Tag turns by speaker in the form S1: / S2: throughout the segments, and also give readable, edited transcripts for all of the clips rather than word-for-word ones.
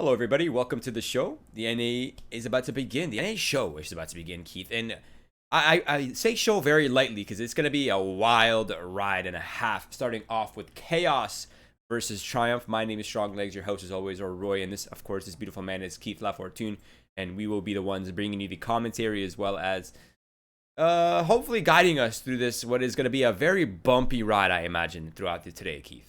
S1: Hello, everybody. Welcome to the show. The NA is about to begin. The NA show is about to begin, Keith. And I say show very lightly because it's going to be a wild ride and a half, starting off with Chaos versus Triumph. My name is Strong Legs, your host as always, or Roy. And this, of course, this beautiful man is Keith LaFortune. And we will be the ones bringing you the commentary as well as hopefully guiding us through this, what is going to be a very bumpy ride, I imagine, throughout today, Keith.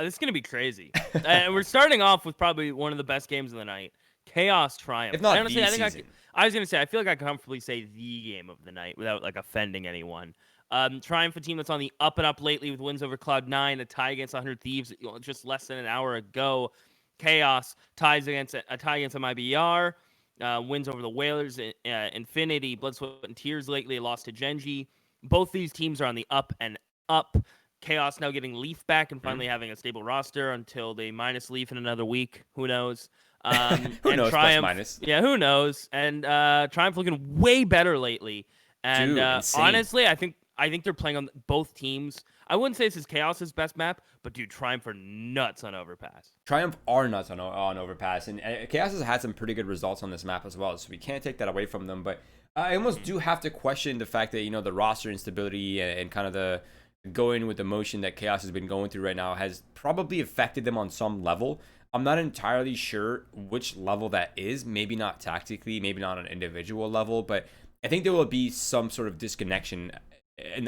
S2: This is going to be crazy. And we're starting off with probably one of the best games of the night. Chaos Triumph.
S1: If not
S2: honestly,
S1: the
S2: I think
S1: season.
S2: I was going to say, I feel like I can comfortably say the game of the night without offending anyone. Triumph, a team that's on the up and up lately with wins over Cloud9, a tie against 100 Thieves just less than an hour ago. Chaos a tie against MIBR, wins over the Whalers, Infinity, Blood, Sweat, and Tears lately, lost to Genji. Both these teams are on the up and up. Chaos now getting Leaf back and finally having a stable roster until they minus Leaf in another week. Who knows?
S1: Who knows?
S2: Triumph,
S1: Plus minus.
S2: Yeah, who knows? And Triumph looking way better lately. And
S1: Dude,
S2: honestly, I think they're playing on both teams. I wouldn't say this is Chaos's best map, but dude, Triumph are nuts on Overpass.
S1: Triumph are nuts on Overpass, and Chaos has had some pretty good results on this map as well, so we can't take that away from them. But I almost do have to question the fact that, the roster instability and kind of the going with the motion that Chaos has been going through right now has probably affected them on some level. I'm not entirely sure which level that is. Maybe not tactically, maybe not on an individual level, but I think there will be some sort of disconnection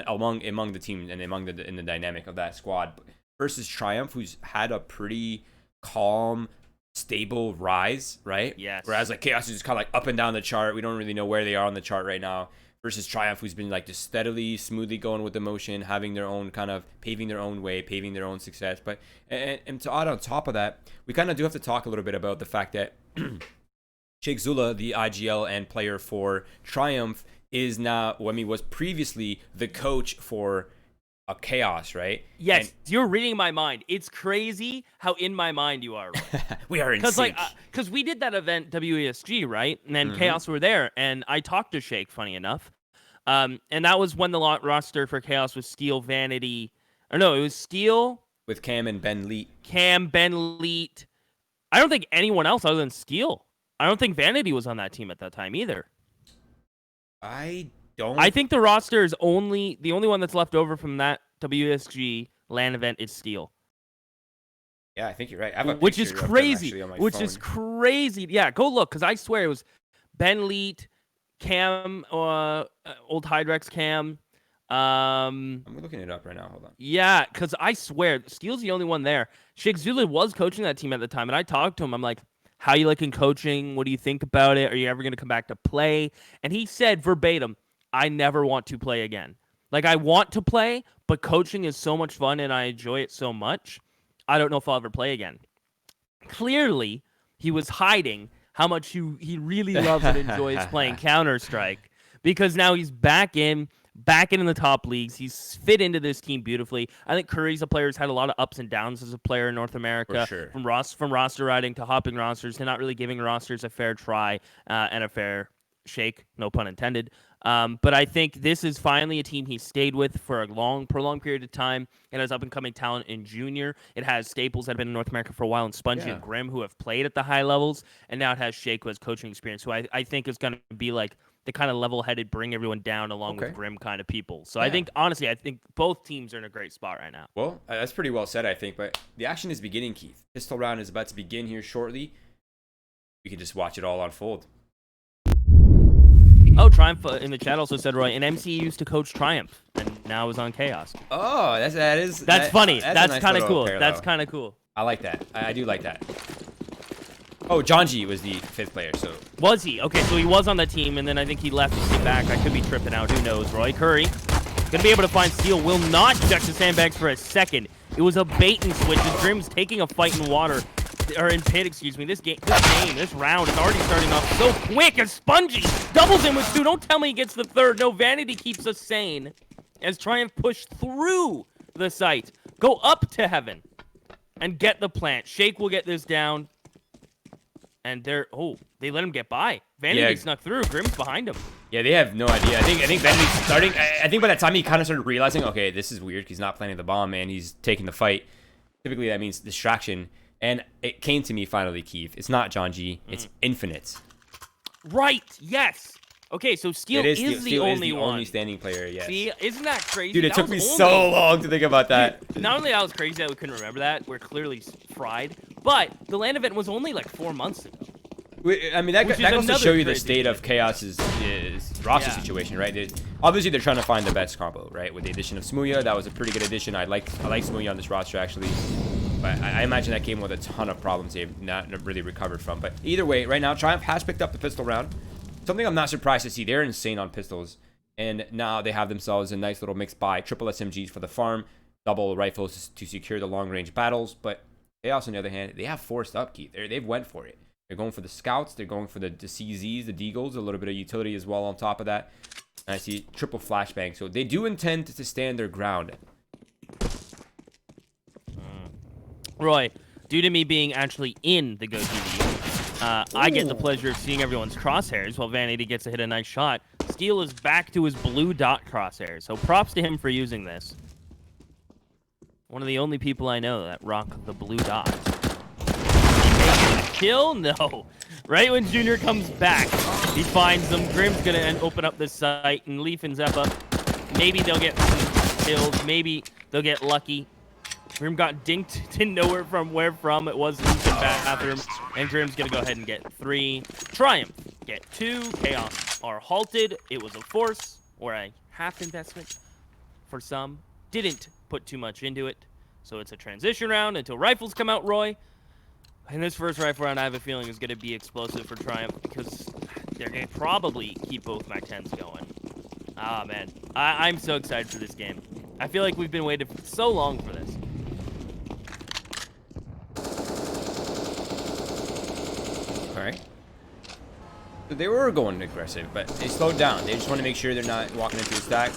S1: among the team and in the dynamic of that squad versus Triumph, who's had a pretty calm, stable rise, right?
S2: Yes.
S1: Whereas Chaos is just kind of up and down the chart. We don't really know where they are on the chart right now. Versus Triumph, who's been just steadily, smoothly going with the motion, having their own kind of paving their own way, paving their own success. But and to add on top of that, we kind of do have to talk a little bit about the fact that Sheikh Zula, the IGL and player for Triumph, is now, was previously the coach for Chaos, right?
S2: Yes,
S1: and
S2: you're reading my mind. It's crazy how in my mind you are. Right?
S1: We are in sync.
S2: Because we did that event WESG, right? And then Chaos were there, and I talked to Shake, funny enough. And that was when the roster for Chaos was Steel, Vanity. Or no, it was Steel.
S1: With Cam and Ben Leet.
S2: Ben Leet. I don't think anyone else other than Steel. I don't think Vanity was on that team at that time either. I think the roster is the only one that's left over from that WSG LAN event is Steel.
S1: Yeah, I think you're right. I have a
S2: which is crazy.
S1: Is
S2: crazy. Yeah, go look, because I swear it was Ben Leet, Cam, old Hydrex Cam.
S1: I'm looking it up right now. Hold on.
S2: Yeah, because I swear Steel's the only one there. Sheikh Zula was coaching that team at the time, and I talked to him. I'm like, how you liking coaching? What do you think about it? Are you ever going to come back to play? And he said verbatim, I never want to play again. I want to play, but coaching is so much fun and I enjoy it so much. I don't know if I'll ever play again. Clearly, he was hiding how much he really loves and enjoys playing Counter-Strike, because now he's back in the top leagues. He's fit into this team beautifully. I think Curry's a player who's had a lot of ups and downs as a player in North America,
S1: sure.
S2: from roster riding to hopping rosters to not really giving rosters a fair try and a fair shake, no pun intended. But I think this is finally a team he stayed with for a prolonged period of time. It has up-and-coming talent in Junior. It has staples that have been in North America for a while, and Spongy and Grim, who have played at the high levels. And now it has Shake, who has coaching experience, who I think is going to be the kind of level-headed, bring everyone down along with Grim kind of people. So I think, honestly, both teams are in a great spot right now.
S1: Well, that's pretty well said, I think. But the action is beginning, Keith. Pistol round is about to begin here shortly. We can just watch it all unfold.
S2: Oh, Triumph in the chat also said, Roy, an MC used to coach Triumph, and now is on Chaos.
S1: Oh, that's
S2: funny. That's
S1: nice
S2: kind of cool.
S1: parallel.
S2: That's kind of cool.
S1: I like that. I do like that. Oh, Jonji was the 5th player, so.
S2: Was he? Okay, so he was on the team, and then I think he left and came back. I could be tripping out. Who knows? Roy Curry gonna be able to find Steel. Will not check the sandbags for a second. It was a bait and switch. And Grim's taking a fight in water. Or in pit, excuse me. This round is already starting off so quick as Spongy doubles in with 2. Don't tell me he gets the 3rd. No, Vanity keeps us sane as Triumph push through the site. Go up to heaven and get the plant. Shake will get this down. And they let him get by. Vanity snuck through. Grim's behind him.
S1: Yeah, they have no idea. I think Vanity's starting. I think by that time he kind of started realizing, okay, this is weird. He's not planting the bomb and he's taking the fight. Typically that means distraction. And it came to me finally, Keith. It's not John G. It's Infinite.
S2: Right. Yes. Okay, so Steel is the only one.
S1: Only standing player, yes.
S2: See, isn't that crazy?
S1: Dude, it took me so long to think about that.
S2: Dude, not only that was crazy that we couldn't remember that, we're clearly fried, but the land event was only like 4 months ago.
S1: I mean, that goes to show you the state of Chaos's roster situation, right? Obviously, they're trying to find the best combo, right? With the addition of Smooya, that was a pretty good addition. I like Smooya on this roster, actually. But I imagine that came with a ton of problems they've not really recovered from. But either way, right now, Triumph has picked up the pistol round. Something I'm not surprised to see. They're insane on pistols. And now they have themselves a nice little mix by triple SMGs for the farm, double rifles to secure the long-range battles. But Chaos, on the other hand, they have forced up, Keith. They've went for it. They're going for the scouts. They're going for the CZs, the Deagles, a little bit of utility as well on top of that. And I see triple flashbang. So they do intend to stand their ground.
S2: Roy, due to me being actually in the Go TV, I get the pleasure of seeing everyone's crosshairs while Vanity gets to hit a nice shot. Steel is back to his blue dot crosshairs, so props to him for using this. One of the only people I know that rock the blue dot. Kill? No. Right when Junior comes back, he finds them. Grim's gonna open up this site, and Leaf and Zeppa, maybe they'll get some kills. Maybe they'll get lucky. Grim got dinked, didn't know where from. It was Leaf in bathroom, and Grim's gonna go ahead and get 3. Triumph get 2. Chaos are halted. It was a force or a half investment for some. Didn't put too much into it, so it's a transition round until rifles come out. Roy. And this first rifle round, I have a feeling, is going to be explosive for Triumph because they're going to probably keep both MAC-10s going. Ah, man. I'm so excited for this game. I feel like we've been waiting so long for this.
S1: All right. So they were going aggressive, but they slowed down. They just want to make sure they're not walking into a stack.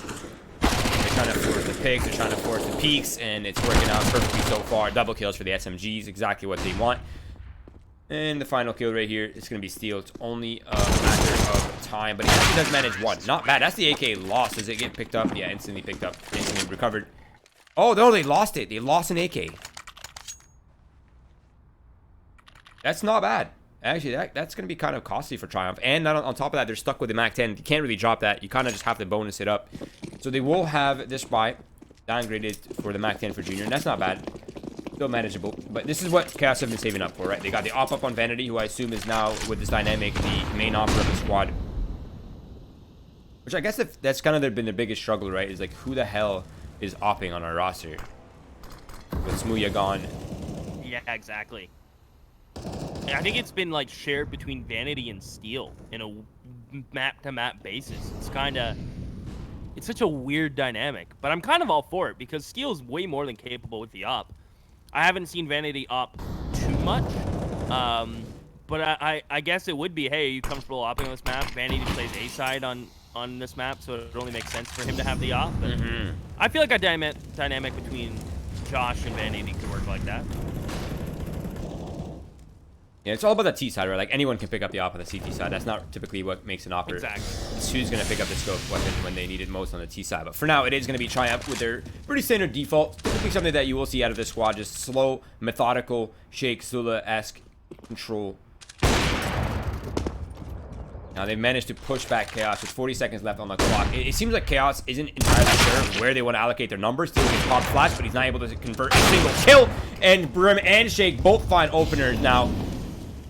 S1: They're trying to force the picks. They're trying to force the peaks, and it's working out perfectly so far. Double kills for the SMGs, exactly what they want. And the final kill right here is going to be Steel. It's only a matter of time, but he actually does manage one. Not bad. That's the AK lost. Does it get picked up? Yeah, instantly picked up. Instantly recovered. Oh, no, they lost it. They lost an AK. That's not bad. Actually, that's going to be kind of costly for Triumph. And not on top of that, they're stuck with the MAC-10. You can't really drop that. You kind of just have to bonus it up. So they will have this buy downgraded for the MAC-10 for Junior, and that's not bad. Still manageable. But this is what Chaos have been saving up for, right? They got the op up on Vanity, who I assume is now, with this dynamic, the main opper of the squad. Which I guess that's kind of been their biggest struggle, right? Is like, who the hell is opping on our roster? With Smooya gone.
S2: Yeah, exactly. And I think it's been like shared between Vanity and Steel in a map-to-map basis. It's such a weird dynamic, but I'm kind of all for it because Steel's way more than capable with the op. I haven't seen Vanity op too much, but I guess it would be, hey, are you comfortable opping on this map? Vanity plays A-side on this map, so it only makes sense for him to have the op. But I feel like a dynamic between Josh and Vanity could work like that.
S1: Yeah, it's all about the T side, right? Like, anyone can pick up the op on the CT side. That's not typically what makes an opper.
S2: Exactly.
S1: It's who's going to pick up the scope weapon when they need it most on the T side. But for now, it is going to be Triumph with their pretty standard default. Typically something that you will see out of this squad. Just slow, methodical, Sheikh Zula-esque control. Now, they managed to push back Chaos with 40 seconds left on the clock. It seems like Chaos isn't entirely sure where they want to allocate their numbers. Still gets pop flash, but he's not able to convert a single kill. And Brim and Sheikh both find openers now.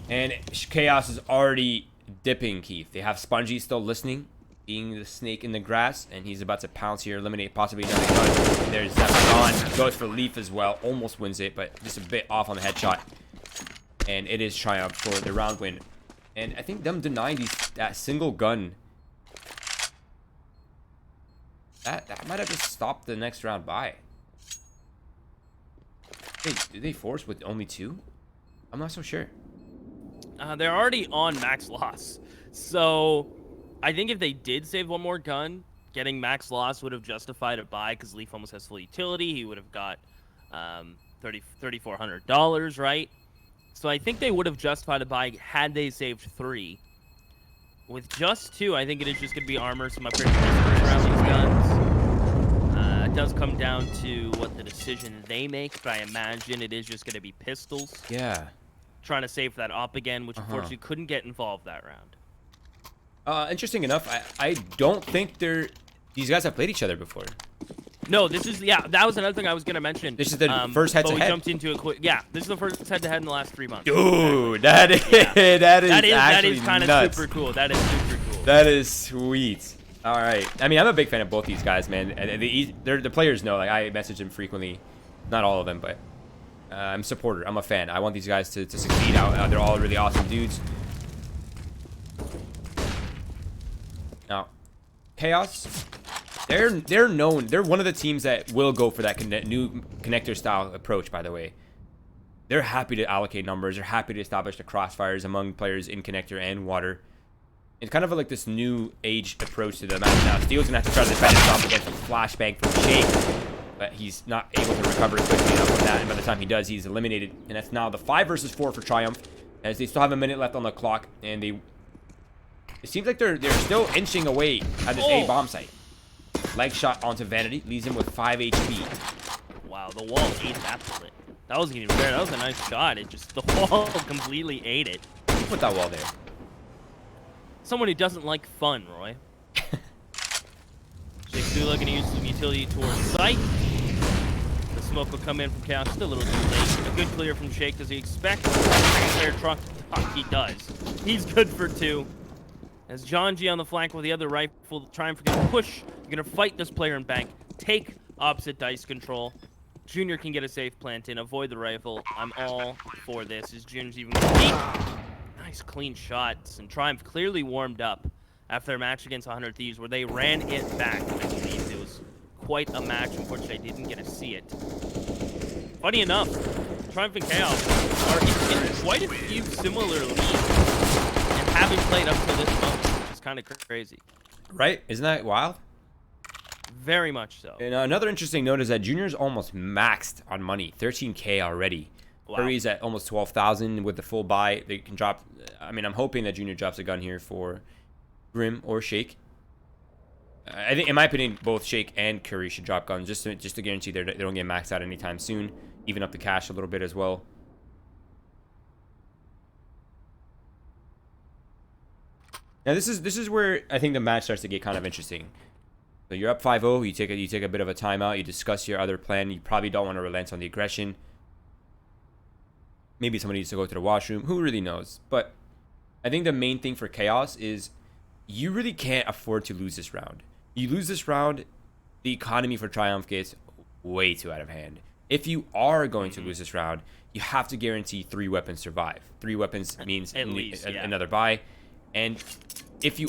S1: And Chaos is already dipping, Keith. They have Spongy still listening, being the snake in the grass, and he's about to pounce here, eliminate possibly another gun. And there's Zephyr. Goes for Leaf as well. Almost wins it, but just a bit off on the headshot. And it is Triumph for the round win. And I think them denying that single gun, that might have just stopped the next round by. Hey, did they force with only 2? I'm not so sure.
S2: They're already on max loss. So I think if they did save one more gun, getting max loss would have justified a buy because Leaf almost has full utility. He would have got $3,400, right? So I think they would have justified a buy had they saved 3. With just 2, I think it is just going to be armor, so my predictions around these guns. it does come down to what the decision they make, but I imagine it is just going to be pistols.
S1: Yeah.
S2: Trying to save that op again, which unfortunately couldn't get involved that round.
S1: Interesting enough, I don't think these guys have played each other before.
S2: No, this is, that was another thing I was going to mention.
S1: This is the first head-to-head.
S2: But we jumped into it quick. Yeah, this is the first head-to-head in the last 3 months.
S1: Dude, that is
S2: that is kind of super cool. That is super cool.
S1: That is sweet. All right. I mean, I'm a big fan of both these guys, man. And the players know. Like, I message them frequently. Not all of them, but I'm a supporter. I'm a fan. I want these guys to succeed. They're all really awesome dudes. Now, Chaos, they're known. They're one of the teams that will go for that new connector style approach, by the way. They're happy to allocate numbers. They're happy to establish the crossfires among players in connector and water. It's kind of like this new age approach to the map now. Steel's gonna have to try to defend himself against a flashbang from Shake, but he's not able to recover quickly enough from that. And by the time he does, he's eliminated. And that's now the 5 versus 4 for Triumph, as they still have a minute left on the clock, and it seems like they're still inching away at this A bomb site. Leg shot onto Vanity leaves him with 5 HP.
S2: Wow, the wall ate that bullet. That wasn't even fair. That was a nice shot. It just, the wall completely ate it.
S1: Who put that wall there?
S2: Someone who doesn't like fun, Roy. Shakesula gonna use some utility towards sight. The smoke will come in from Chaos just a little too late. A good clear from Shake. Does he expect player truck? He does. He's good for 2. As John G on the flank with the other rifle, Triumph gonna push. You're gonna fight this player in bank. Take opposite dice control. Junior can get a safe plant in. Avoid the rifle. I'm all for this. Is Junior's even gonna beat? Nice clean shots, and Triumph clearly warmed up after their match against 100 Thieves, where they ran it back. I believe it was quite a match. Unfortunately, I didn't get to see it. Funny enough, Triumph and Chaos are in quite a few similar leagues and haven't played up to this moment, which is kind of crazy.
S1: Right? Isn't that wild?
S2: Very much so.
S1: And another interesting note is that Junior's almost maxed on money, 13K already. Wow. Hurry's at almost 12,000 with the full buy. They can drop. I mean, I'm hoping that Junior drops a gun here for Grim or Shake. I think, in my opinion, both Shake and Curry should drop guns just to guarantee they don't get maxed out anytime soon. Even up the cash a little bit as well. Now this is where I think the match starts to get kind of interesting. So you're up 5-0. You take a bit of a timeout. You discuss your other plan. You probably don't want to relent on the aggression. Maybe somebody needs to go to the washroom. Who really knows? But I think the main thing for Chaos is you really can't afford to lose this round. You lose this round, the economy for Triumph gets way too out of hand. If you are going to lose this round, you have to guarantee 3 weapons survive. 3 weapons means
S2: at least,
S1: another buy. And if you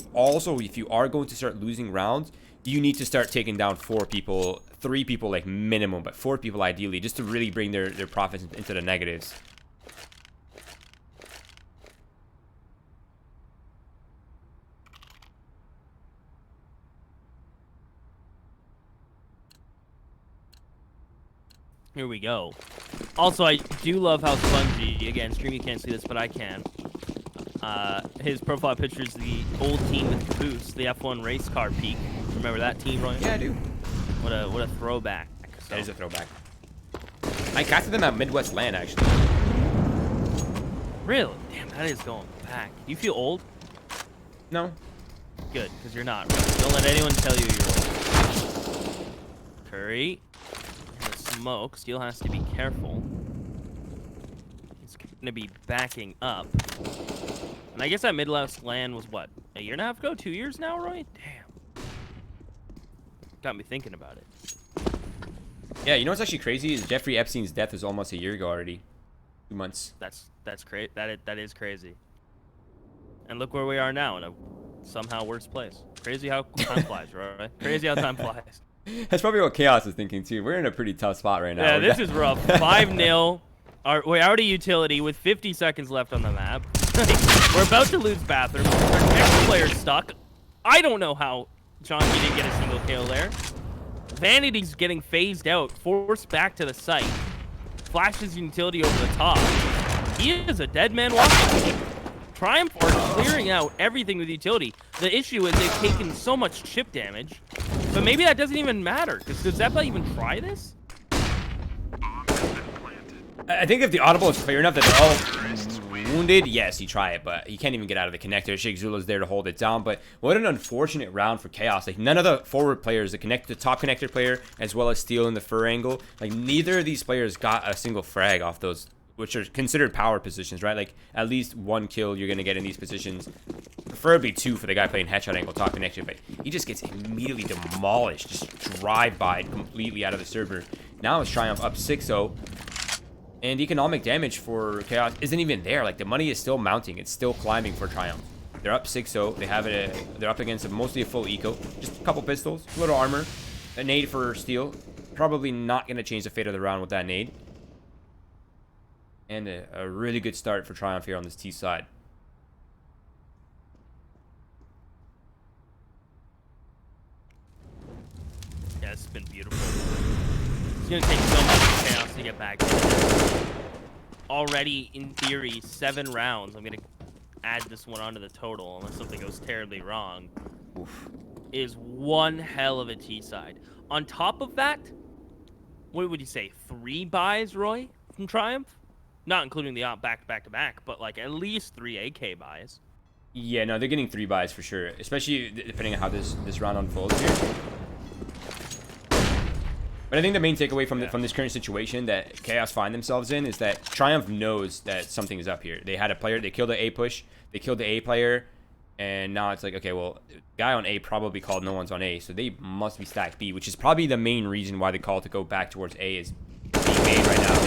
S1: are going to start losing rounds, you need to start taking down 4 people, 3 people like minimum, but 4 people ideally, just to really bring their profits into the negatives.
S2: Here we go. Also, I do love how Spongy, again, stream you can't see this, but I can. His profile picture is the old team with Caboose, the F1 race car peak. Remember that team, Roy?
S1: Yeah, I do.
S2: What a throwback. So.
S1: That is a throwback. I casted them at Midwest LAN, actually.
S2: Really? Damn, that is going back. Do you feel old?
S1: No.
S2: Good, because you're not. Right? Don't let anyone tell you you're old. Curry. The smoke. Steel has to be careful. He's going to be backing up. And I guess that Midwest LAN was, what, a year and a half ago? 2 years now, Roy? Damn. Got me thinking about it.
S1: Yeah, you know what's actually crazy is Jeffrey Epstein's death was almost a year ago already. 2 months.
S2: That's crazy. That is crazy. And look where we are now, in a somehow worse place. Crazy how time flies, right? Crazy how time flies.
S1: That's probably what Chaos is thinking too. We're in a pretty tough spot right now.
S2: Yeah, this is rough. 5-0. We're out of utility with 50 seconds left on the map. We're about to lose Bathroom. Our next player's stuck. I don't know how John G didn't get a single kill there. Vanity's getting phased out, forced back to the site. Flashes utility over the top. He is a dead man walking. Triumph are clearing out everything with utility. The issue is they've taken so much chip damage. But maybe that doesn't even matter, because does Zeppa even try this?
S1: I think if the audible is clear enough that they're all wounded, yes, you try it, but you can't even get out of the connector. Sheikh Zula's there to hold it down, but what an unfortunate round for Chaos. Like, none of the forward players, the top connector player, as well as Steel in the fur angle, like, neither of these players got a single frag off those, which are considered power positions, right? Like, at least 1 kill you're going to get in these positions. Preferably 2 for the guy playing headshot angle top connection, but he just gets immediately demolished, just drive-by completely out of the server. Now it's Triumph up 6-0. And economic damage for Chaos isn't even there. Like, the money is still mounting. It's still climbing for Triumph. They're up 6-0. They have it. They're up against mostly a full eco. Just a couple pistols, a little armor, a nade for Steel. Probably not going to change the fate of the round with that nade. And a really good start for Triumph here on this T side.
S2: Yeah, it's been beautiful. It's going to take so much Chaos to get back. Already, in theory, 7 rounds. I'm going to add this one onto the total, unless something goes terribly wrong.
S1: Oof.
S2: Is one hell of a T-side. On top of that, what would you say? 3 buys, Roy, from Triumph? Not including the back-to-back, but like at least 3 AK buys.
S1: Yeah, no, they're getting 3 buys for sure, especially depending on how this round unfolds here. But I think the main takeaway from this current situation that Chaos find themselves in is that Triumph knows that something is up here. They had a player, they killed the A push, they killed the A player, and now it's like, okay, well, guy on A probably called no one's on A, so they must be stacked B, which is probably the main reason why the call to go back towards A is being made right now.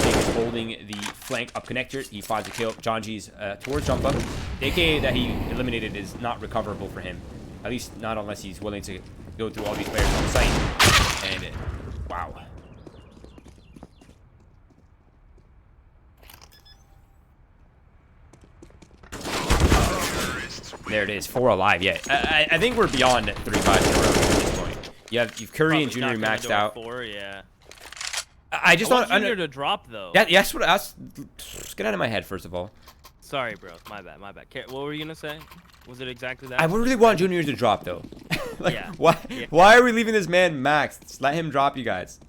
S1: Jake is holding the flank up connector. He finds a kill. John G's towards jump up. The AK that he eliminated is not recoverable for him. At least not unless he's willing to go through all these players on site. And wow. There it is, 4 alive. Yeah, I think we're beyond 3 buys in a row at this point. You've Curry and Junior maxed out.
S2: 4, yeah.
S1: I just
S2: want Junior to drop though.
S1: Yeah, yes. Let's get out of my head first of all.
S2: Sorry, bro. My bad. My bad. What were you gonna say? Was it exactly that?
S1: I really want Junior to drop though. Like,
S2: yeah.
S1: Why are we leaving this man maxed? Just let him drop, you guys.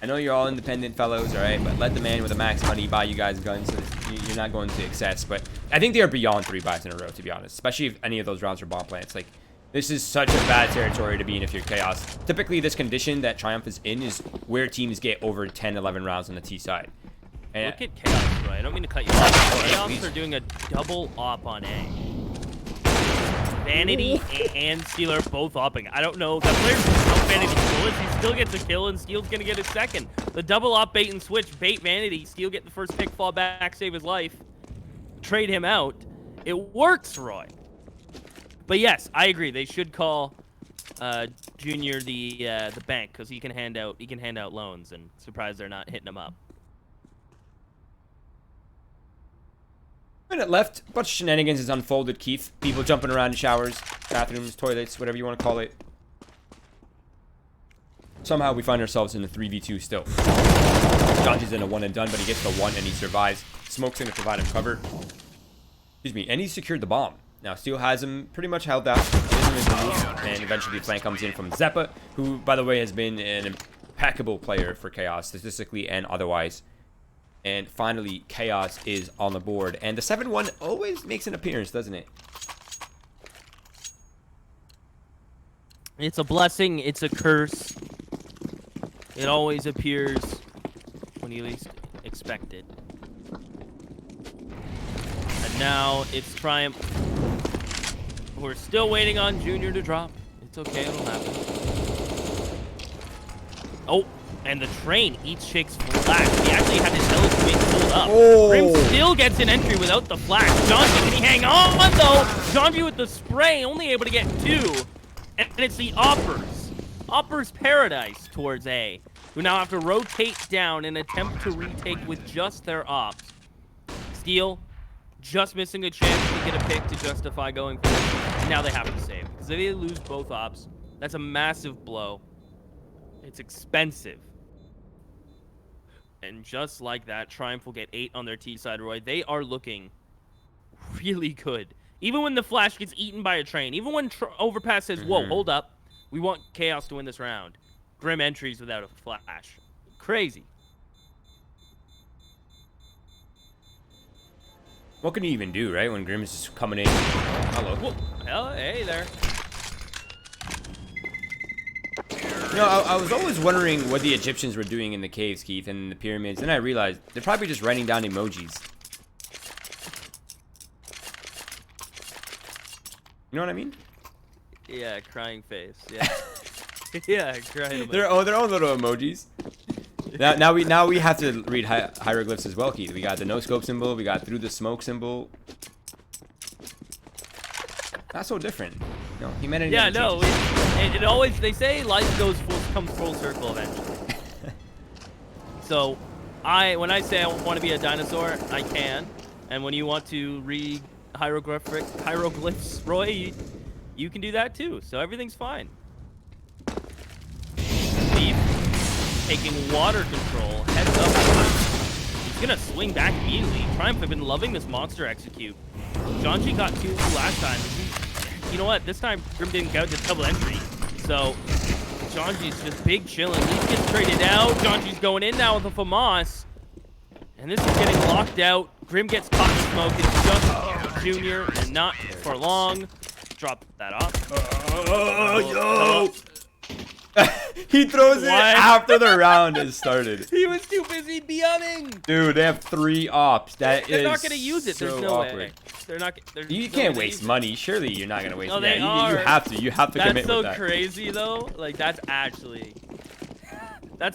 S1: I know you're all independent fellows, all right, but let the man with the max money buy you guys guns so you're not going to excess. But I think they are beyond 3 buys in a row, to be honest, especially if any of those rounds are bomb plants. Like, this is such a bad territory to be in if you're Chaos. Typically, this condition that Triumph is in is where teams get over 10, 11 rounds on the T side. And
S2: look at Chaos, bro. I don't mean to cut you off. Chaos are doing a double op on A. Vanity and Steel are both opping. I don't know. That player's how Vanity still is. He still gets a kill, and Steel's going to get a second. The double op bait and switch. Bait Vanity. Steel get the first pick, fall back, save his life. Trade him out. It works, Roy. But yes, I agree. They should call Junior the bank because he can hand out loans, and surprised they're not hitting him up.
S1: Minute left. A bunch of shenanigans has unfolded, Keith. People jumping around in showers, bathrooms, toilets, whatever you want to call it. Somehow we find ourselves in a 3v2 still. John's in a 1 and done, but he gets the 1 and he survives. Smoke's going to provide him cover. Excuse me, and he secured the bomb. Now Steel has him pretty much held out. And eventually the flank comes in from Zeppa, who, by the way, has been an impeccable player for Chaos, statistically and otherwise. And finally, Chaos is on the board. And the 7-1 always makes an appearance, doesn't it?
S2: It's a blessing. It's a curse. It always appears when you least expect it. And now it's Triumph. We're still waiting on Junior to drop. It's okay. It'll happen. Oh. And the train eats Shake's flash. He actually had his teleport pulled up.
S1: Oh.
S2: Grim still gets an entry without the flash. Jonji, can he hang on though? Jonji with the spray, only able to get 2. And it's the Oppers. Oppers Paradise towards A, who now have to rotate down and attempt to retake with just their ops. Steel, just missing a chance to get a pick to justify going for it. Now they have to save. Because if they lose both ops, that's a massive blow. It's expensive. And just like that, Triumph will get 8 on their T side, Roy. They are looking really good. Even when the flash gets eaten by a train. Even when Overpass says, whoa, hold up. We want Chaos to win this round. Grim entries without a flash. Crazy.
S1: What can he even do, right? When Grim's just coming in. Hello.
S2: Whoa. Hell, hey there.
S1: You know, I was always wondering what the Egyptians were doing in the caves, Keith, and in the pyramids. Then I realized they're probably just writing down emojis. You know what I mean?
S2: Yeah, crying face. Yeah. Yeah, crying emoji.
S1: Their own little emojis. Now we have to read hieroglyphs as well, Keith. We got the no scope symbol. We got through the smoke symbol. Not so different. No, humanity.
S2: Yeah, no. It always, they say life comes full circle eventually. So, when I say I want to be a dinosaur, I can. And when you want to read hieroglyphs, Roy, you can do that too. So everything's fine. Leaf taking water control, heads up. He's gonna swing back immediately. Triumph have been loving this monster execute. Janji got 2 last time. You know what? This time Grim didn't go to double entry. So Janji's just big chilling. Leaf gets traded out. Janji's going in now with a FAMAS. And this is getting locked out. Grim gets caught in smoke. It's just Junior and not for long. Drop that off.
S1: Yo! He throws it after the round has started.
S2: He was too busy BMing.
S1: Dude, they have 3 ops. They're
S2: not gonna use it.
S1: So
S2: There's no
S1: awkward.
S2: way. They're not.
S1: You can't waste money. Surely you're not gonna waste.
S2: No,
S1: money.
S2: they
S1: You
S2: are.
S1: have to. You have to commit
S2: That's so
S1: with that.
S2: crazy though. Like that's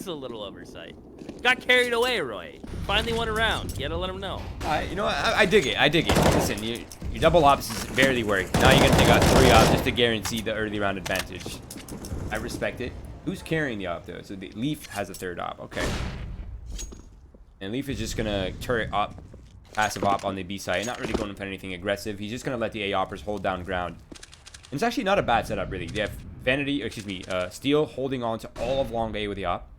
S2: a little oversight. Got carried away, Roy. Finally won a round. You gotta let him know.
S1: You know what? I dig it. I dig it. Listen, your double ops is barely worked. Now you're gonna take out 3 ops just to guarantee the early round advantage. I respect it. Who's carrying the op though? So the Leaf has a 3rd op. Okay. And Leaf is just gonna turret op, passive op on the B side. Not really going for anything aggressive. He's just gonna let the A oppers hold down ground. And it's actually not a bad setup really. They have Steel holding on to all of long A with the op.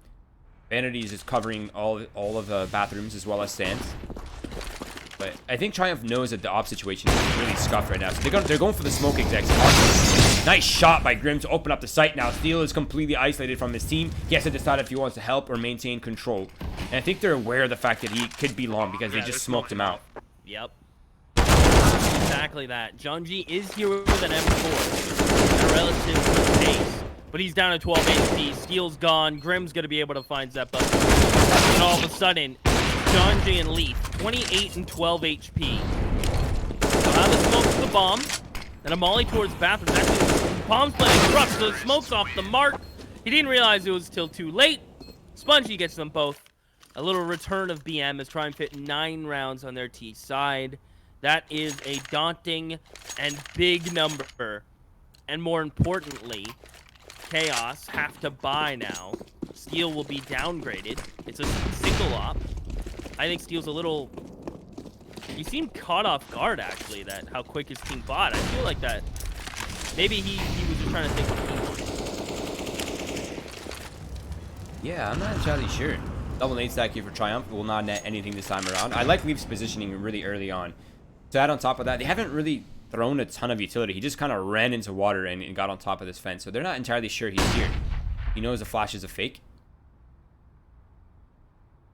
S1: Vanity is just covering all of the bathrooms as well as stands. But I think Triumph knows that the op situation is really scuffed right now. So they're going for the smoke execs. Awesome. Nice shot by Grim to open up the site now. Steel is completely isolated from his team. He has to decide if he wants to help or maintain control. And I think they're aware of the fact that he could be long because they just smoked him out.
S2: Yep. Exactly that. Junji is here with an M4 at a relative pace. But he's down to 12 HP. Steel's gone. Grim's going to be able to find Zeppa. And all of a sudden, Janji and Leaf, 28 and 12 HP. So now the smoke to the bomb. Then a molly towards bathroom. Actually, bomb's playing rough, so the smoke's off the mark. He didn't realize it was till too late. Spongy gets them both. A little return of BM as Triumph fit 9 rounds on their T side. That is a daunting and big number. And more importantly, Chaos have to buy now. Steel will be downgraded. It's a single op. I think Steel's a little... You seem caught off guard, actually, that how quick his team bought. I feel like that... Maybe he was just trying to think what he wanted.
S1: Yeah, I'm not entirely sure. Double nade stack here for Triumph will not net anything this time around. I like Leaf's positioning really early on. To add on top of that, they haven't really thrown a ton of utility. He just kind of ran into water and got on top of this fence. So they're not entirely sure he's here. He knows the flash is a fake.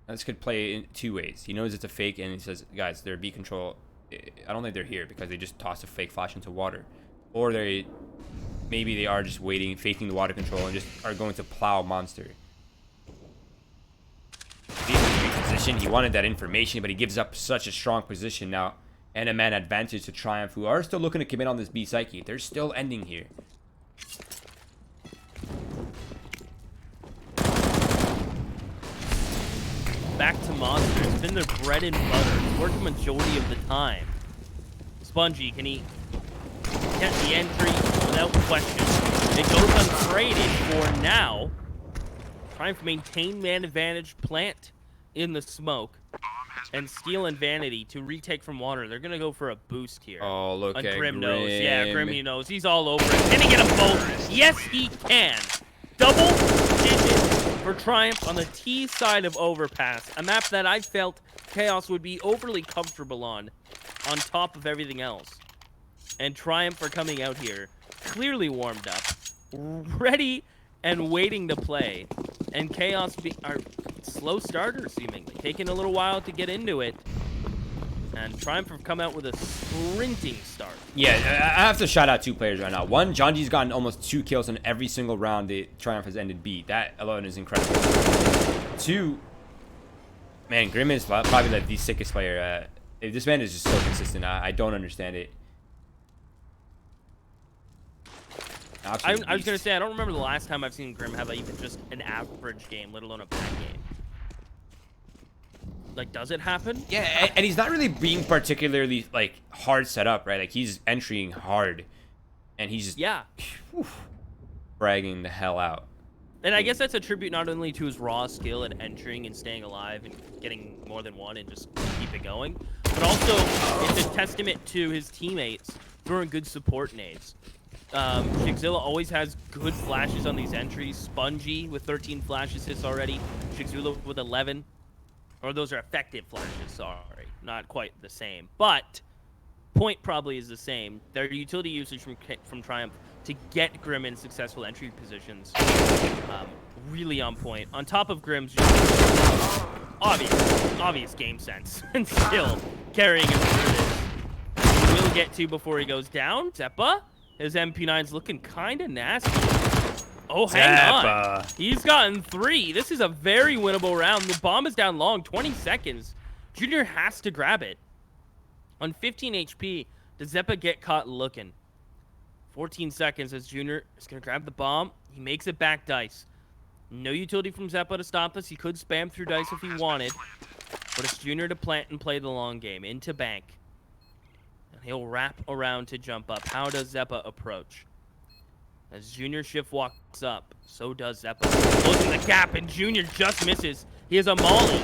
S1: Now, this could play in 2 ways. He knows it's a fake and he says, guys, they're B control. I don't think they're here because they just tossed a fake flash into water. Or maybe they are just waiting, faking the water control and just are going to plow monster. He's in a position. He wanted that information, but he gives up such a strong position now. And a man advantage to Triumph, who are still looking to commit on this B psyche. They're still ending here.
S2: Back to monster. It's been their bread and butter. It's worked the majority of the time. Spongy, can he get the entry without question? It goes untraded for now. Triumph maintain man advantage, plant in the smoke. And Steel and Vanity to retake from water. They're going to go for a boost here.
S1: Oh, look at Grim.
S2: Knows. Yeah, Grim, he knows. He's all over it. Can he get them both? Yes, he can. Double digits for Triumph on the T side of Overpass. A map that I felt Chaos would be overly comfortable on top of everything else. And Triumph are coming out here, clearly warmed up. ready and waiting to play. And Chaos are slow starters, seemingly, taking a little while to get into it. And Triumph have come out with a sprinting start.
S1: Yeah, I have to shout out 2 players right now. One, John G's gotten almost 2 kills in every single round that Triumph has ended beat. That alone is incredible. 2, man, Grim is probably like the sickest player. This man is just so consistent. I don't understand it.
S2: I was going to say, I don't remember the last time I've seen Grim have like, even just an average game, let alone a bad game. Like, does it happen?
S1: Yeah, and he's not really being particularly, like, hard set up, right? Like, he's entering hard. And he's just...
S2: Yeah.
S1: Whew, bragging the hell out.
S2: And I guess that's a tribute not only to his raw skill at entering and staying alive and getting more than one and just keep it going, but also it's a testament to his teammates throwing good support nades. Shigzilla always has good flashes on these entries. Spongy with 13 flash assists already. Shigzilla with 11. Or those are effective flashes, sorry. Not quite the same. But point probably is the same. Their utility usage from Triumph to get Grim in successful entry positions. Really on point. On top of Grim's just obvious game sense. And still carrying him through this. We'll get to before he goes down. Zeppa. His MP9's looking kind of nasty. Oh, hang on. He's gotten 3. This is a very winnable round. The bomb is down long. 20 seconds. Junior has to grab it. On 15 HP, does Zeppa get caught looking? 14 seconds as Junior is going to grab the bomb. He makes it back Dice. No utility from Zeppa to stop this. He could spam through Dice if he wanted. But it's Junior to plant and play the long game. Into bank. And he'll wrap around to jump up. How does Zeppa approach? As Junior shift walks up, so does Zeppa. Closing the gap, and Junior just misses. He has a Molly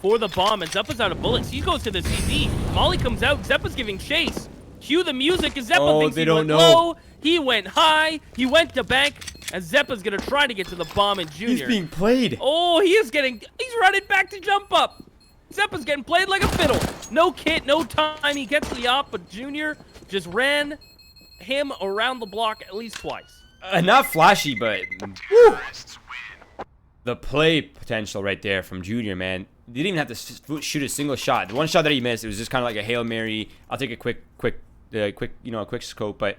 S2: for the bomb, and Zeppa's out of bullets. He goes to the CZ. Molly comes out. Zeppa's giving chase. Cue the music, as Zeppa thinks he went low. He went high. He went to bank, as Zeppa's going to try to get to the bomb, and Junior.
S1: He's being played.
S2: Oh, he's running back to jump up. Zeppa's getting played like a fiddle. No kit, no time. He gets to the op, but Junior just ran him around the block at least twice.
S1: Not flashy, but woo, the play potential right there from Junior, man. He didn't even have to shoot a single shot. The one shot that he missed, it was just kind of like a Hail Mary. I'll take a quick scope, but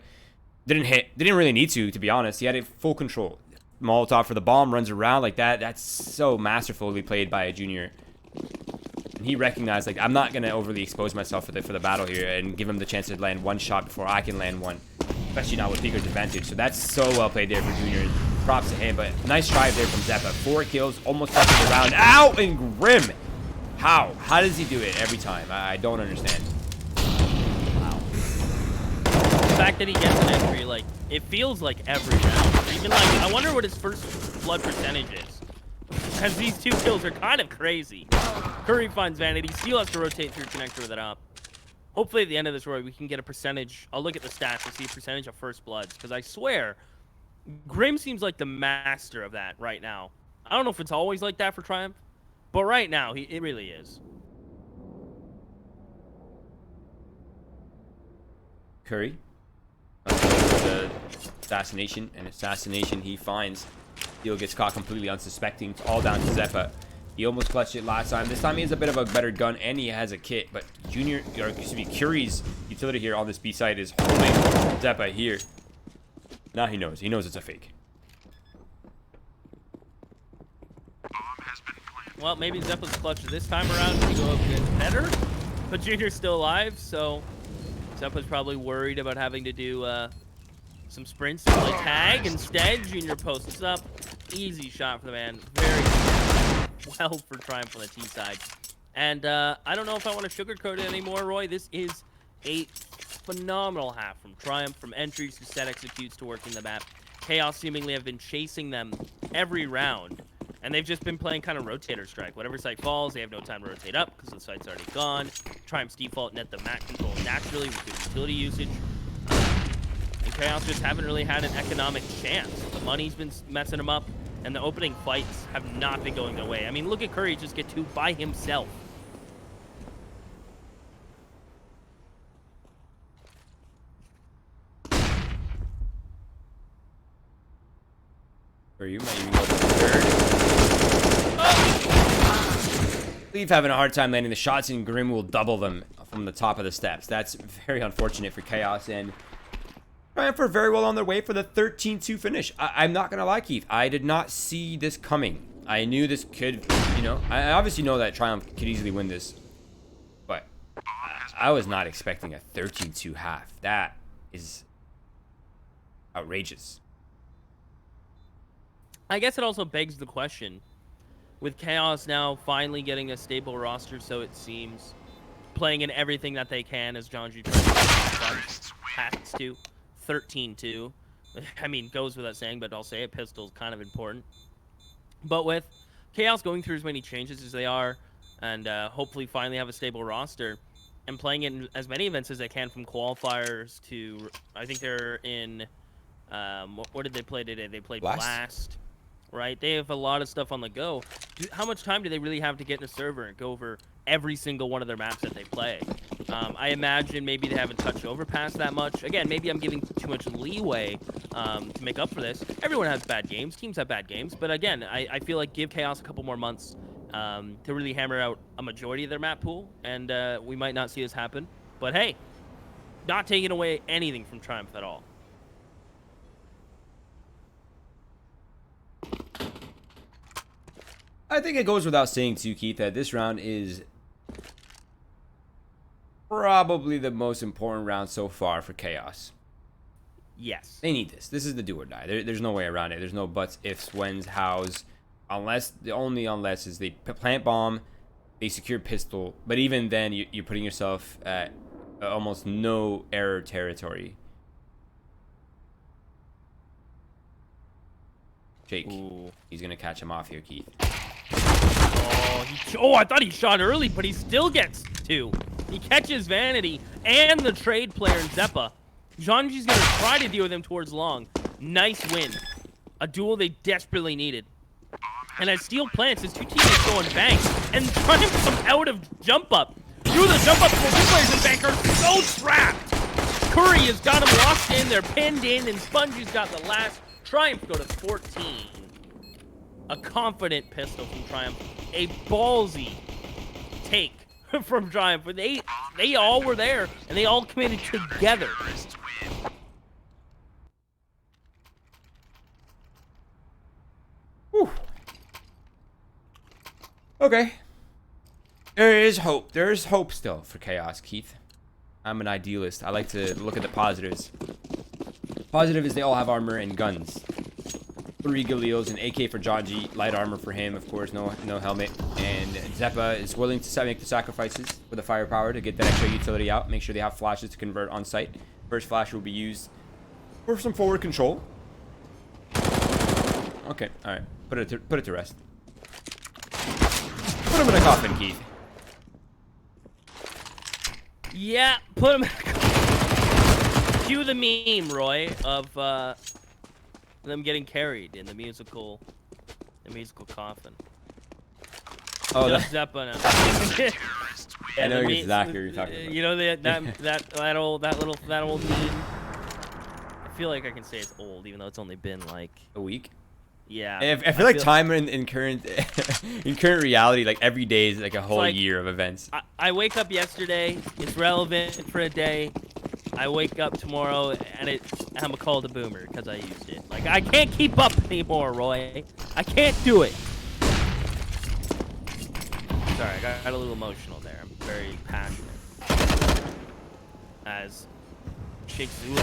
S1: didn't hit. Didn't really need to be honest. He had it full control. Molotov for the bomb, runs around like that. That's so masterfully played by a Junior. And he recognized, like, I'm not gonna overly expose myself for the battle here and give him the chance to land one shot before I can land one. Especially not with Beaker's advantage. So that's so well played there for Junior. Props to him, but nice drive there from Zeppa. 4 kills, almost touching the round. Ow! And Grim! How? How does he do it every time? I don't understand.
S2: Wow. The fact that he gets an entry, like, it feels like every round. Even like, I wonder what his first blood percentage is. Because these 2 kills are kind of crazy. Curry finds Vanity. Steel has to rotate through connector with it up. Hopefully at the end of this, Roy, we can get a percentage. I'll look at the stats and see a percentage of first bloods. Because I swear, Grim seems like the master of that right now. I don't know if it's always like that for Triumph. But right now, it really is.
S1: Curry. The assassination. And assassination he finds. Steel gets caught completely unsuspecting. It's all down to Zeppa. He almost clutched it last time. This time he has a bit of a better gun and he has a kit. But Curry's utility here on this B side is holding Zeppa here. Now he knows. He knows it's a fake.
S2: Well, maybe Zeppa's clutch this time around to go a bit better. But Junior's still alive, so Zeppa's probably worried about having to do some sprints to play tag. Instead, Junior posts up. Easy shot for the man. Very well for Triumph on the T side. And I don't know if I want to sugarcoat it anymore, Roy. This is a phenomenal half from Triumph, from entries to set executes to working the map. Chaos seemingly have been chasing them every round. And they've just been playing kind of rotator strike. Whatever site falls, they have no time to rotate up because the site's already gone. Triumph's default net the map control naturally with good utility usage. And Chaos just haven't really had an economic chance. The money's been messing them up, and the opening fights have not been going their way. I mean, look at Curry just get 2 by himself.
S1: Or you might even go for third. Leaf having a hard time landing the shots, and Grim will double them from the top of the steps. That's very unfortunate for Chaos, and Triumph are very well on their way for the 13-2 finish. I'm not going to lie, Keith. I did not see this coming. I knew this could, I obviously know that Triumph could easily win this, but I was not expecting a 13-2 half. That is outrageous.
S2: I guess it also begs the question, with Chaos now finally getting a stable roster, so it seems, playing in everything that they can as John G. has to, 13-2. I mean, goes without saying, but I'll say it, Pistol's kind of important. But with Chaos going through as many changes as they are, and hopefully finally have a stable roster, and playing in as many events as they can from qualifiers to, I think they're in, what did they play today? They played Blast. Right? They have a lot of stuff on the go. How much time do they really have to get in a server and go over every single one of their maps that they play? I imagine maybe they haven't touched Overpass that much. Again, maybe I'm giving too much leeway to make up for this. Everyone has bad games. Teams have bad games. But again, I feel like give Chaos a couple more months to really hammer out a majority of their map pool, and we might not see this happen. But hey, not taking away anything from Triumph at all.
S1: I think it goes without saying too, Keith, that this round is probably the most important round so far for Chaos.
S2: Yes.
S1: They need this. This is the do or die. There's no way around it. There's no buts, ifs, whens, hows. The only unless is they plant bomb, they secure pistol. But even then, you're putting yourself at almost no error territory. Jake, he's going to catch him off here, Keith.
S2: I thought he shot early, but he still gets two. He catches Vanity and the trade player in Zeppa. Janji's going to try to deal with him towards long. Nice win. A duel they desperately needed. And as Steel plants, his two teammates go and bang. And Triumph come out of jump up. Through the jump up, two players in bank are so trapped. Curry has got him locked in. They're pinned in, and Spongy's got the last. Triumph go to 14. A confident pistol from Triumph. A ballsy take from Triumph. But they all were there, and they all committed together.
S1: Whew. Okay. There is hope. There is hope still for Chaos, Keith. I'm an idealist. I like to look at the positives. Positive is they all have armor and guns. 3 Galeos, an AK for Janji, light armor for him, of course, no helmet. And Zeppa is willing to make the sacrifices for the firepower to get that extra utility out. Make sure they have flashes to convert on site. First flash will be used for some forward control. Okay, all right. Put it to rest. Put him in a coffin, Keith.
S2: Yeah, put him in a coffin. Cue the meme, Roy, of them getting carried in the musical coffin.
S1: Oh,
S2: that's Zeppa now.
S1: I know exactly what you're talking about.
S2: You know that old meme. I feel like I can say it's old, even though it's only been like
S1: a week.
S2: Yeah.
S1: I feel like time in current in current reality, like every day is like a whole year of events.
S2: I wake up yesterday, it's relevant for a day. I wake up tomorrow and I'm called a boomer because I used it. Like, I can't keep up anymore, Roy. I can't do it. Sorry, I got a little emotional there. I'm very passionate. As Shigzula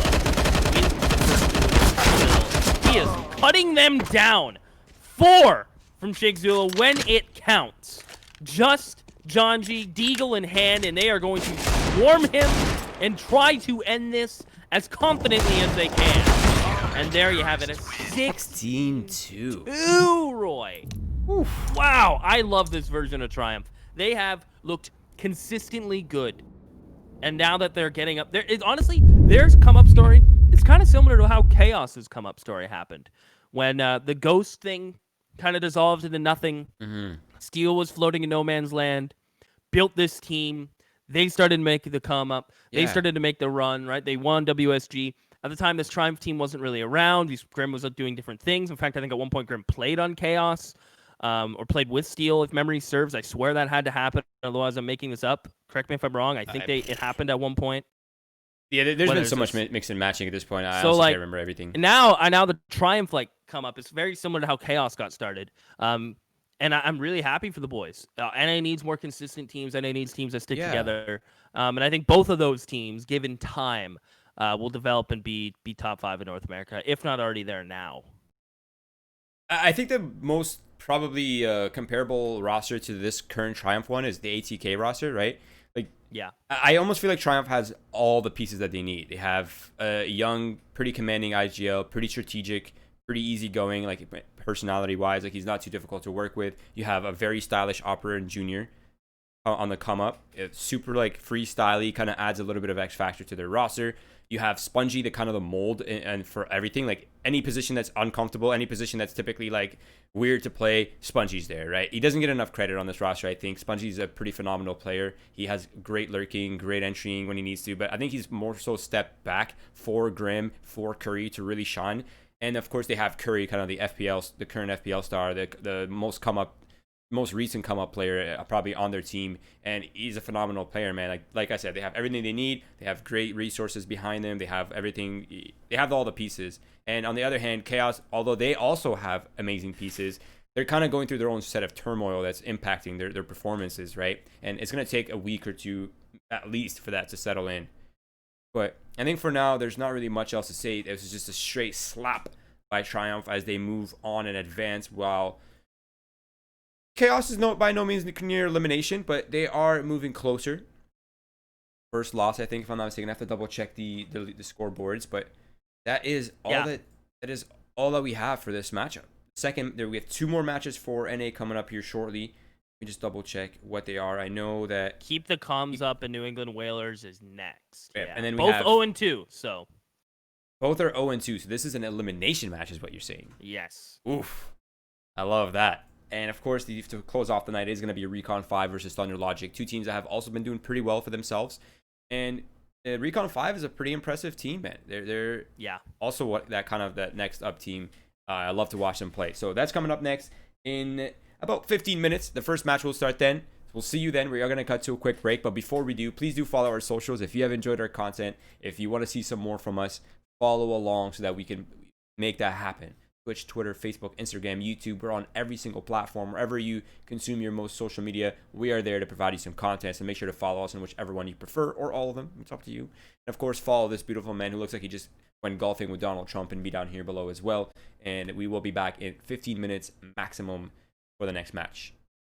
S2: he is cutting them down. 4 from Shigzula when it counts. Just Janji, Deagle in hand, and they are going to swarm him and try to end this as confidently as they can. And there you have it, a
S1: 16-2.
S2: Ooh, Roy. Oof. Wow, I love this version of Triumph. They have looked consistently good. And now that they're getting up, honestly, their come-up story is kind of similar to how Chaos's come-up story happened. When the Ghost thing kind of dissolved into nothing, Steel was floating in no man's land, built this team. They started making the come up. They started to make the run, right? They won WSG. At the time, this Triumph team wasn't really around. Grim was doing different things. In fact, I think at one point Grim played on Chaos, or played with Steel, if memory serves. I swear that had to happen. Otherwise, I'm making this up. Correct me if I'm wrong. I think it happened at one point.
S1: Yeah, there's been so much mix and matching at this point. I
S2: so
S1: honestly can't remember everything.
S2: Now the Triumph come up. It's very similar to how Chaos got started. And I'm really happy for the boys. NA needs more consistent teams. NA needs teams that stick together. And I think both of those teams, given time, will develop and be top 5 in North America, if not already there now.
S1: I think the most probably comparable roster to this current Triumph one is the ATK roster, right?
S2: Yeah.
S1: I almost feel like Triumph has all the pieces that they need. They have a young, pretty commanding IGL, pretty strategic, pretty easygoing, personality-wise. He's not too difficult to work with. You have a very stylish Opera and Junior on the come up. It's super freestyle-y, kind of adds a little bit of X factor to their roster. You have Spongy, the kind of the mold and for everything. Any position that's uncomfortable, any position that's typically weird to play, Spongy's there, right? He doesn't get enough credit on this roster, I think. Spongy's a pretty phenomenal player. He has great lurking, great entering when he needs to, but I think he's more so stepped back for Grim, for Curry to really shine. And of course, they have Curry, kind of the current FPL star, the most recent come up player probably on their team, and he's a phenomenal player, man. Like I said, they have everything they need. They have great resources behind them. They have everything. They have all the pieces. And on the other hand, Chaos, although they also have amazing pieces, they're kind of going through their own set of turmoil that's impacting their performances, right? And it's going to take a week or two at least for that to settle in. But I think for now, there's not really much else to say. This is just a straight slap by Triumph as they move on and advance, while Chaos is by no means near elimination, but they are moving closer. First loss, I think, if I'm not mistaken. I have to double check the scoreboards, but that is all that is all that we have for this matchup. Second, we have 2 more matches for NA coming up here shortly. Let me just double check what they are. I know that
S2: Keep the Comms Up and New England Whalers is next.
S1: Yeah. And then
S2: both 0-2, so
S1: both are 0-2. So this is an elimination match, is what you're saying.
S2: Yes.
S1: Oof, I love that. And of course, to close off the night is going to be Recon 5 versus Thunder Logic, 2 teams that have also been doing pretty well for themselves. And Recon 5 is a pretty impressive team, man. They're also that next up team. I love to watch them play. So that's coming up next in about 15 minutes. The first match will start then. We'll see you then. We are going to cut to a quick break. But before we do, please do follow our socials. If you have enjoyed our content, if you want to see some more from us, follow along so that we can make that happen. Twitch, Twitter, Facebook, Instagram, YouTube. We're on every single platform. Wherever you consume your most social media, we are there to provide you some content. So make sure to follow us in whichever one you prefer, or all of them. It's up to you. And of course, follow this beautiful man who looks like he just went golfing with Donald Trump, and be down here below as well. And we will be back in 15 minutes maximum for the next match.